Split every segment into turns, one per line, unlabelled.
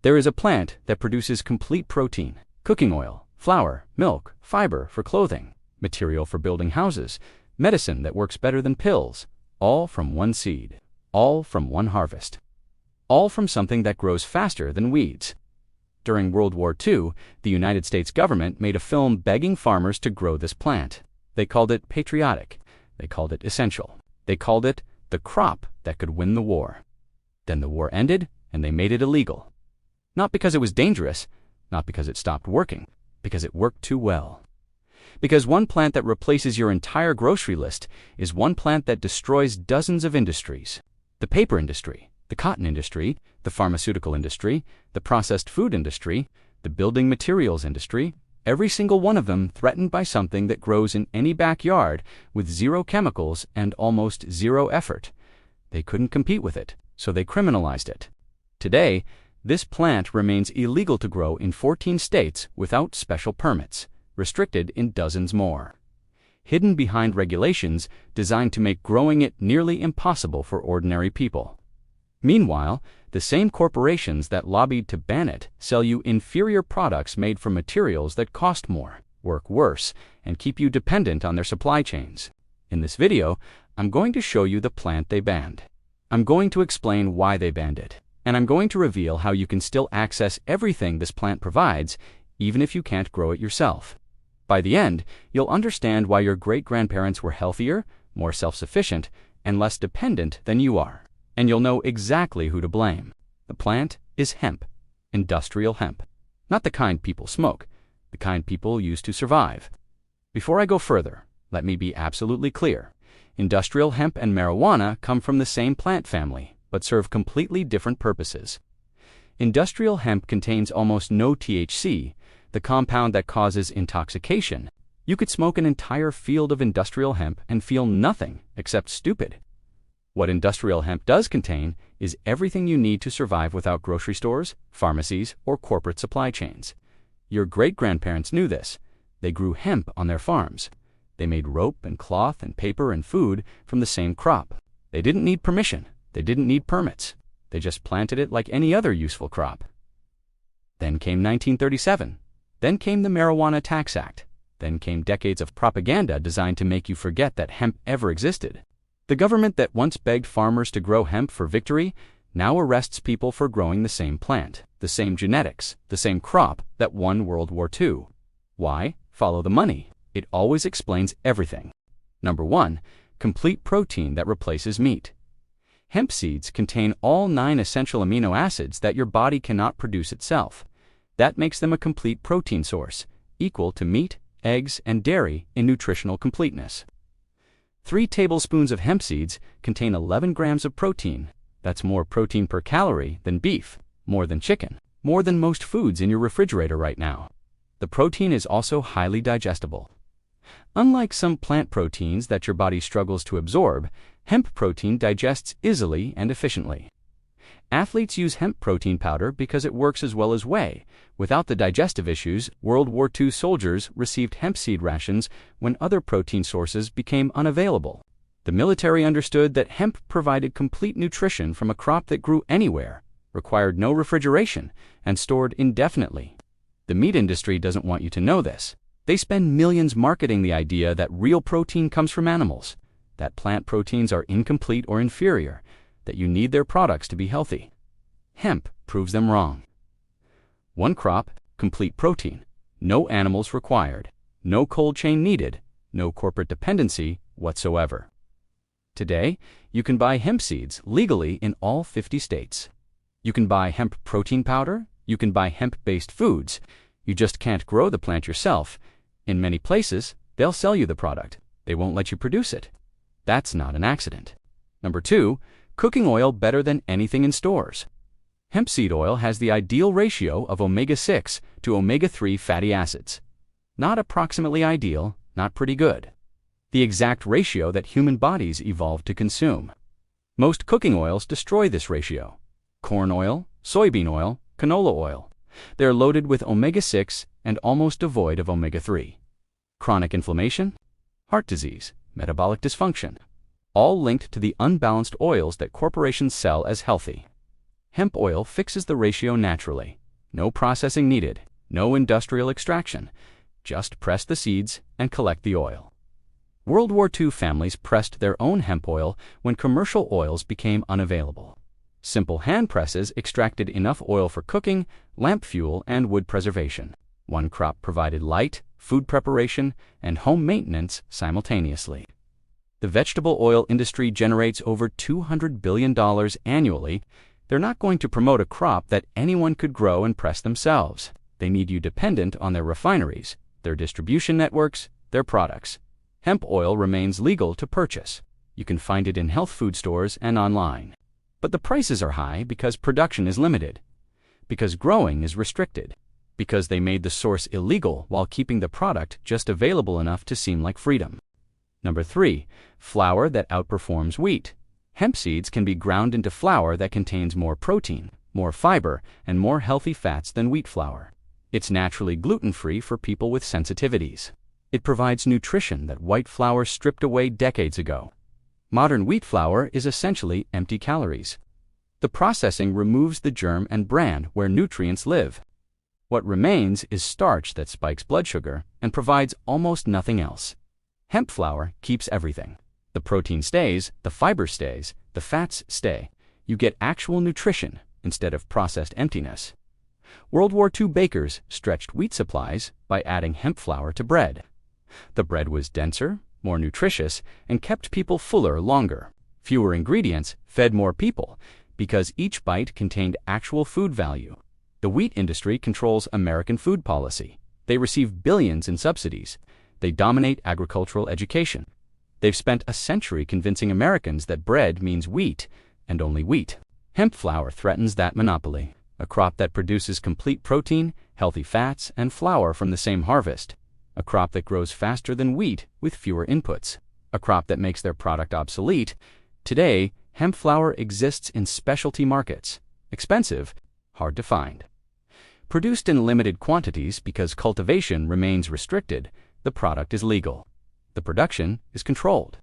There is a plant that produces complete protein, cooking oil, flour, milk, fiber for clothing, material for building houses, medicine that works better than pills, all from one seed, all from one harvest, all from something that grows faster than weeds. During World War II, the United States government made a film begging farmers to grow this plant. They called it patriotic. They called it essential. They called it the crop that could win the war. Then the war ended, and they made it illegal. Not because it was dangerous, not because it stopped working, because it worked too well. Because one plant that replaces your entire grocery list is one plant that destroys dozens of industries. The paper industry, the cotton industry, the pharmaceutical industry, the processed food industry, the building materials industry, every single one of them threatened by something that grows in any backyard with zero chemicals and almost zero effort. They couldn't compete with it, so they criminalized it. Today, this plant remains illegal to grow in 14 states without special permits, restricted in dozens more. Hidden behind regulations designed to make growing it nearly impossible for ordinary people. Meanwhile, the same corporations that lobbied to ban it sell you inferior products made from materials that cost more, work worse, and keep you dependent on their supply chains. In this video, I'm going to show you the plant they banned. I'm going to explain why they banned it, and I'm going to reveal how you can still access everything this plant provides, even if you can't grow it yourself. By the end, you'll understand why your great-grandparents were healthier, more self-sufficient, and less dependent than you are. And you'll know exactly who to blame. The plant is hemp, industrial hemp. Not the kind people smoke, the kind people use to survive. Before I go further, let me be absolutely clear. Industrial hemp and marijuana come from the same plant family, but serve completely different purposes. Industrial hemp contains almost no THC, the compound that causes intoxication. You could smoke an entire field of industrial hemp and feel nothing except stupid. What industrial hemp does contain is everything you need to survive without grocery stores, pharmacies, or corporate supply chains. Your great-grandparents knew this. They grew hemp on their farms. They made rope and cloth and paper and food from the same crop. They didn't need permission. They didn't need permits. They just planted it like any other useful crop. Then came 1937. Then came the Marijuana Tax Act. Then came decades of propaganda designed to make you forget that hemp ever existed. The government that once begged farmers to grow hemp for victory now arrests people for growing the same plant, the same genetics, the same crop that won World War II. Why? Follow the money. It always explains everything. Number 1, complete protein that replaces meat. Hemp seeds contain all 9 essential amino acids that your body cannot produce itself. That makes them a complete protein source, equal to meat, eggs, and dairy in nutritional completeness. 3 tablespoons of hemp seeds contain 11 grams of protein. That's more protein per calorie than beef, more than chicken, more than most foods in your refrigerator right now. The protein is also highly digestible. Unlike some plant proteins that your body struggles to absorb, hemp protein digests easily and efficiently. Athletes use hemp protein powder because it works as well as whey. Without the digestive issues, World War II soldiers received hemp seed rations when other protein sources became unavailable. The military understood that hemp provided complete nutrition from a crop that grew anywhere, required no refrigeration, and stored indefinitely. The meat industry doesn't want you to know this. They spend millions marketing the idea that real protein comes from animals, that plant proteins are incomplete or inferior, that you need their products to be healthy. Hemp proves them wrong. One crop, complete protein, no animals required, no cold chain needed, no corporate dependency whatsoever. Today, you can buy hemp seeds legally in all 50 states. You can buy hemp protein powder, you can buy hemp-based foods. You just can't grow the plant yourself. In many places, they'll sell you the product. They won't let you produce it. That's not an accident. Number 2, cooking oil better than anything in stores. Hemp seed oil has the ideal ratio of omega-6 to omega-3 fatty acids. Not approximately ideal, not pretty good. The exact ratio that human bodies evolved to consume. Most cooking oils destroy this ratio. Corn oil, soybean oil, canola oil. They're loaded with omega-6 and almost devoid of omega-3. Chronic inflammation, heart disease, metabolic dysfunction, all linked to the unbalanced oils that corporations sell as healthy. Hemp oil fixes the ratio naturally. No processing needed, no industrial extraction. Just press the seeds and collect the oil. World War II families pressed their own hemp oil when commercial oils became unavailable. Simple hand presses extracted enough oil for cooking, lamp fuel, and wood preservation. One crop provided light, food preparation, and home maintenance simultaneously. The vegetable oil industry generates over $200 billion annually. They're not going to promote a crop that anyone could grow and press themselves. They need you dependent on their refineries, their distribution networks, their products. Hemp oil remains legal to purchase. You can find it in health food stores and online. But the prices are high because production is limited, because growing is restricted, because they made the source illegal while keeping the product just available enough to seem like freedom. Number 3, flour that outperforms wheat. Hemp seeds can be ground into flour that contains more protein, more fiber, and more healthy fats than wheat flour. It's naturally gluten-free for people with sensitivities. It provides nutrition that white flour stripped away decades ago. Modern wheat flour is essentially empty calories. The processing removes the germ and bran where nutrients live. What remains is starch that spikes blood sugar and provides almost nothing else. Hemp flour keeps everything. The protein stays, the fiber stays, the fats stay. You get actual nutrition instead of processed emptiness. World War II bakers stretched wheat supplies by adding hemp flour to bread. The bread was denser, more nutritious, and kept people fuller longer. Fewer ingredients fed more people because each bite contained actual food value. The wheat industry controls American food policy. They receive billions in subsidies. They dominate agricultural education. They've spent a century convincing Americans that bread means wheat and only wheat. Hemp flour threatens that monopoly. A crop that produces complete protein, healthy fats, and flour from the same harvest. A crop that grows faster than wheat with fewer inputs. A crop that makes their product obsolete. Today, hemp flour exists in specialty markets. Expensive, hard to find. Produced in limited quantities because cultivation remains restricted, the product is legal. The production is controlled.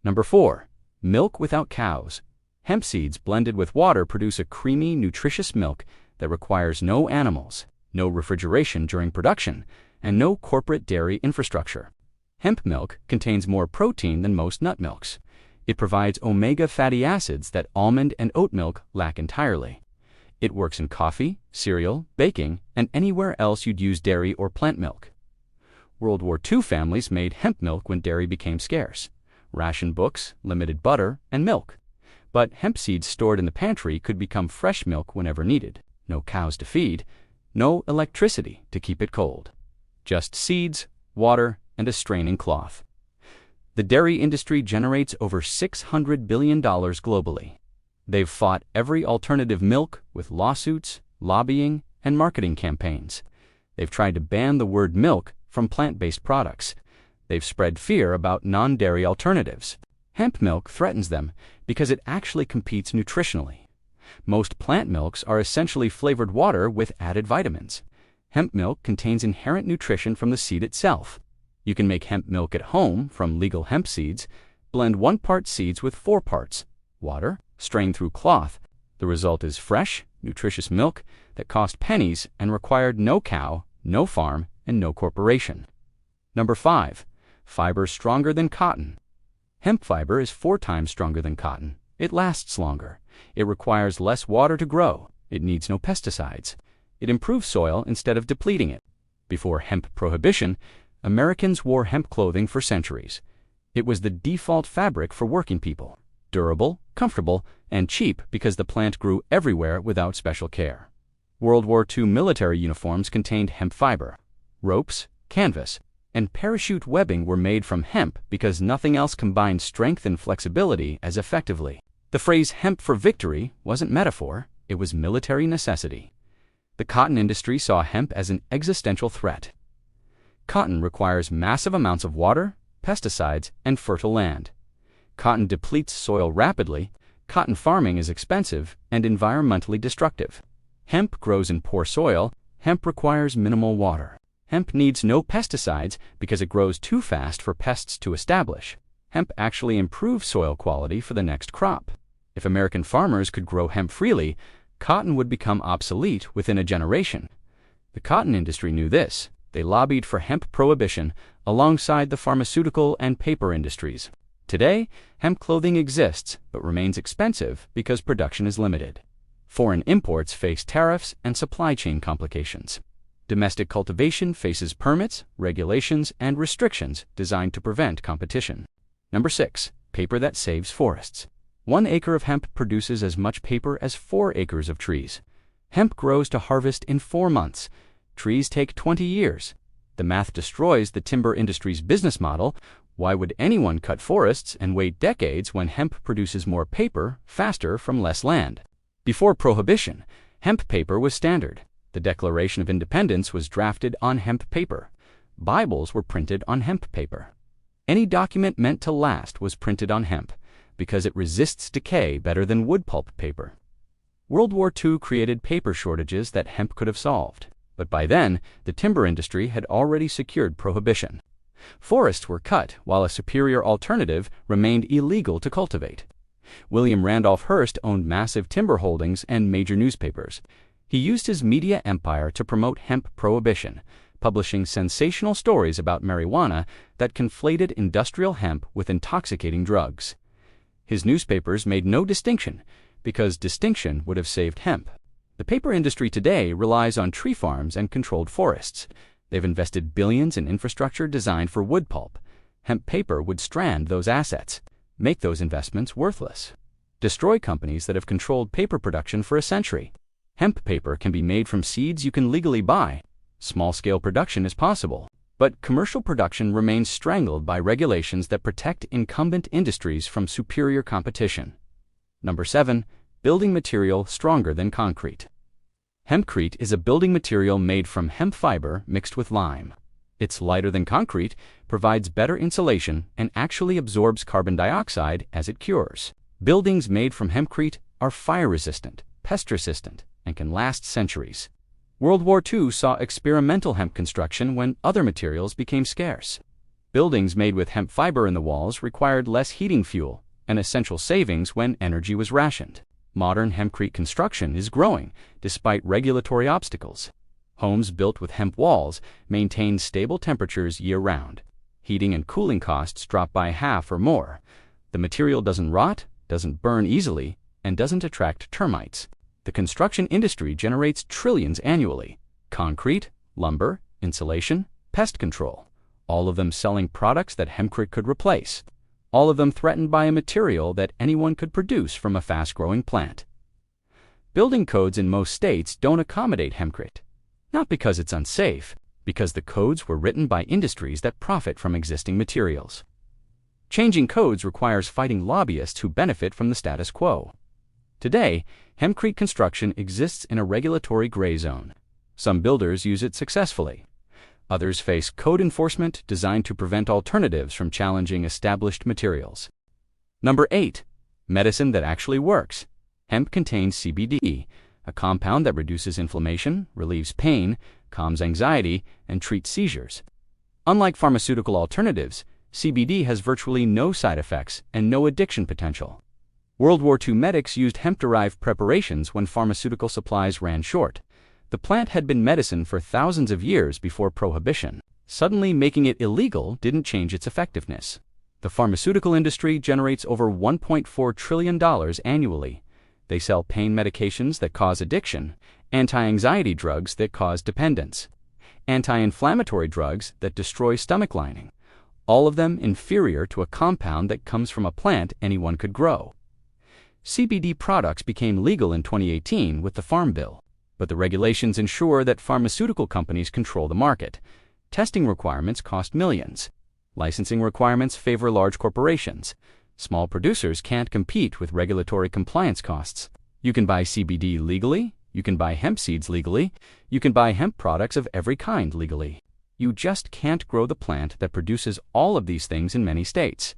Number 4, milk without cows. Hemp seeds blended with water produce a creamy, nutritious milk that requires no animals, no refrigeration during production, and no corporate dairy infrastructure. Hemp milk contains more protein than most nut milks. It provides omega fatty acids that almond and oat milk lack entirely. It works in coffee, cereal, baking, and anywhere else you'd use dairy or plant milk. World War II families made hemp milk when dairy became scarce. Ration books limited butter and milk. But hemp seeds stored in the pantry could become fresh milk whenever needed. No cows to feed, no electricity to keep it cold. Just seeds, water, and a straining cloth. The dairy industry generates over $600 billion globally. They've fought every alternative milk with lawsuits, lobbying, and marketing campaigns. They've tried to ban the word milk from plant-based products. They've spread fear about non-dairy alternatives. Hemp milk threatens them because it actually competes nutritionally. Most plant milks are essentially flavored water with added vitamins. Hemp milk contains inherent nutrition from the seed itself. You can make hemp milk at home from legal hemp seeds. Blend 1 part seeds with 4 parts water, strain through cloth. The result is fresh, nutritious milk that cost pennies and required no cow, no farm, and no corporation. Number 5, fiber stronger than cotton. Hemp fiber is 4 times stronger than cotton. It lasts longer. It requires less water to grow. It needs no pesticides. It improves soil instead of depleting it. Before hemp prohibition, Americans wore hemp clothing for centuries. It was the default fabric for working people. Durable, comfortable, and cheap because the plant grew everywhere without special care. World War II military uniforms contained hemp fiber. Ropes, canvas, and parachute webbing were made from hemp because nothing else combined strength and flexibility as effectively. The phrase "hemp for victory" wasn't metaphor, it was military necessity. The cotton industry saw hemp as an existential threat. Cotton requires massive amounts of water, pesticides, and fertile land. Cotton depletes soil rapidly, cotton farming is expensive and environmentally destructive. Hemp grows in poor soil, hemp requires minimal water. Hemp needs no pesticides because it grows too fast for pests to establish. Hemp actually improves soil quality for the next crop. If American farmers could grow hemp freely, cotton would become obsolete within a generation. The cotton industry knew this. They lobbied for hemp prohibition alongside the pharmaceutical and paper industries. Today, hemp clothing exists but remains expensive because production is limited. Foreign imports face tariffs and supply chain complications. Domestic cultivation faces permits, regulations, and restrictions designed to prevent competition. Number 6. Paper that saves forests. 1 acre of hemp produces as much paper as 4 acres of trees. Hemp grows to harvest in 4 months. Trees take 20 years. The math destroys the timber industry's business model. Why would anyone cut forests and wait decades when hemp produces more paper faster from less land? Before Prohibition, hemp paper was standard. The Declaration of Independence was drafted on hemp paper. Bibles were printed on hemp paper. Any document meant to last was printed on hemp because it resists decay better than wood pulp paper. World War II created paper shortages that hemp could have solved. But by then, the timber industry had already secured prohibition. Forests were cut while a superior alternative remained illegal to cultivate. William Randolph Hearst owned massive timber holdings and major newspapers. He used his media empire to promote hemp prohibition, publishing sensational stories about marijuana that conflated industrial hemp with intoxicating drugs. His newspapers made no distinction because distinction would have saved hemp. The paper industry today relies on tree farms and controlled forests. They've invested billions in infrastructure designed for wood pulp. Hemp paper would strand those assets, make those investments worthless, destroy companies that have controlled paper production for a century. Hemp paper can be made from seeds you can legally buy. Small-scale production is possible, but commercial production remains strangled by regulations that protect incumbent industries from superior competition. Number 7. Building material stronger than concrete. Hempcrete is a building material made from hemp fiber mixed with lime. It's lighter than concrete, provides better insulation, and actually absorbs carbon dioxide as it cures. Buildings made from hempcrete are fire-resistant, pest-resistant, and can last centuries. World War II saw experimental hemp construction when other materials became scarce. Buildings made with hemp fiber in the walls required less heating fuel, an essential savings when energy was rationed. Modern hempcrete construction is growing despite regulatory obstacles. Homes built with hemp walls maintain stable temperatures year-round. Heating and cooling costs drop by half or more. The material doesn't rot, doesn't burn easily, and doesn't attract termites. The construction industry generates trillions annually. Concrete, lumber, insulation, pest control. All of them selling products that hempcrete could replace. All of them threatened by a material that anyone could produce from a fast-growing plant. Building codes in most states don't accommodate hempcrete. Not because it's unsafe, because the codes were written by industries that profit from existing materials. Changing codes requires fighting lobbyists who benefit from the status quo. Today, hempcrete construction exists in a regulatory gray zone. Some builders use it successfully. Others face code enforcement designed to prevent alternatives from challenging established materials. Number 8. Medicine that actually works. Hemp contains CBD, a compound that reduces inflammation, relieves pain, calms anxiety, and treats seizures. Unlike pharmaceutical alternatives, CBD has virtually no side effects and no addiction potential. World War II medics used hemp-derived preparations when pharmaceutical supplies ran short. The plant had been medicine for thousands of years before Prohibition. Suddenly making it illegal didn't change its effectiveness. The pharmaceutical industry generates over $1.4 trillion annually. They sell pain medications that cause addiction, anti-anxiety drugs that cause dependence, anti-inflammatory drugs that destroy stomach lining, all of them inferior to a compound that comes from a plant anyone could grow. CBD products became legal in 2018 with the Farm Bill. But the regulations ensure that pharmaceutical companies control the market. Testing requirements cost millions. Licensing requirements favor large corporations. Small producers can't compete with regulatory compliance costs. You can buy CBD legally. You can buy hemp seeds legally. You can buy hemp products of every kind legally. You just can't grow the plant that produces all of these things in many states.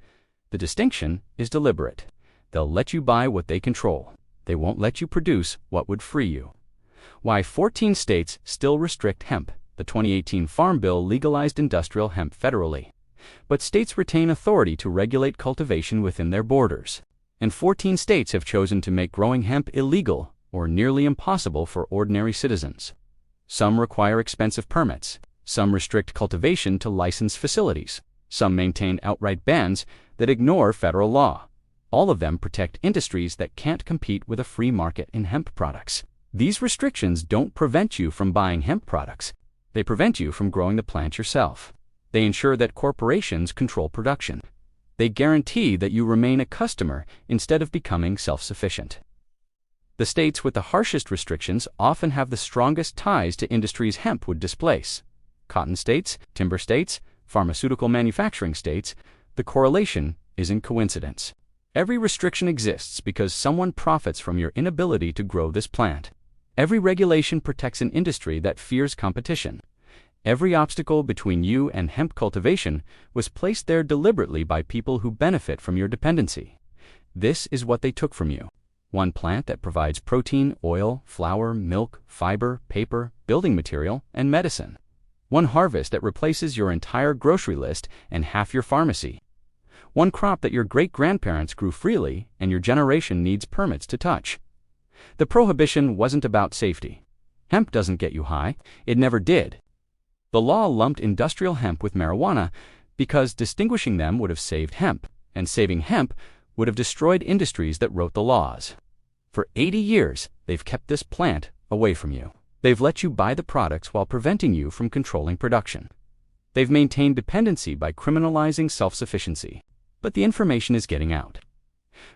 The distinction is deliberate. They'll let you buy what they control. They won't let you produce what would free you. Why 14 states still restrict hemp. The 2018 Farm Bill legalized industrial hemp federally. But states retain authority to regulate cultivation within their borders. and 14 states have chosen to make growing hemp illegal or nearly impossible for ordinary citizens. Some require expensive permits, some restrict cultivation to licensed facilities, some maintain outright bans that ignore federal law. All of them protect industries that can't compete with a free market in hemp products. These restrictions don't prevent you from buying hemp products. They prevent you from growing the plant yourself. They ensure that corporations control production. They guarantee that you remain a customer instead of becoming self-sufficient. The states with the harshest restrictions often have the strongest ties to industries hemp would displace. Cotton states, timber states, pharmaceutical manufacturing states, the correlation isn't coincidence. Every restriction exists because someone profits from your inability to grow this plant. Every regulation protects an industry that fears competition. Every obstacle between you and hemp cultivation was placed there deliberately by people who benefit from your dependency. This is what they took from you. One plant that provides protein, oil, flour, milk, fiber, paper, building material, and medicine. One harvest that replaces your entire grocery list and half your pharmacy. One crop that your great-grandparents grew freely and your generation needs permits to touch. The prohibition wasn't about safety. Hemp doesn't get you high. It never did. The law lumped industrial hemp with marijuana because distinguishing them would have saved hemp, and saving hemp would have destroyed industries that wrote the laws. For 80 years, they've kept this plant away from you. They've let you buy the products while preventing you from controlling production. They've maintained dependency by criminalizing self-sufficiency. But the information is getting out.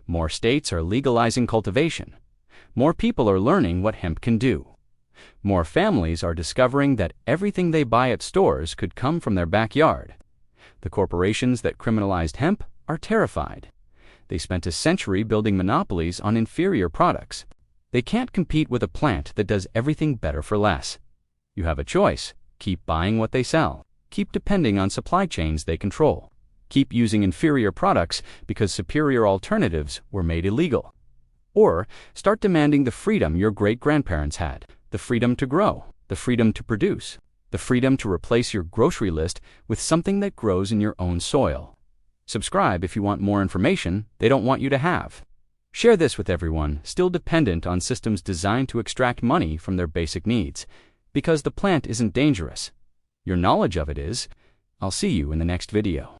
More states are legalizing cultivation. More people are learning what hemp can do. More families are discovering that everything they buy at stores could come from their backyard. The corporations that criminalized hemp are terrified. They spent a century building monopolies on inferior products. They can't compete with a plant that does everything better for less. You have a choice. Keep buying what they sell. Keep depending on supply chains they control. Keep using inferior products because superior alternatives were made illegal. Or start demanding the freedom your great-grandparents had, the freedom to grow, the freedom to produce, the freedom to replace your grocery list with something that grows in your own soil. Subscribe if you want more information they don't want you to have. Share this with everyone still dependent on systems designed to extract money from their basic needs, because the plant isn't dangerous. Your knowledge of it is. I'll see you in the next video.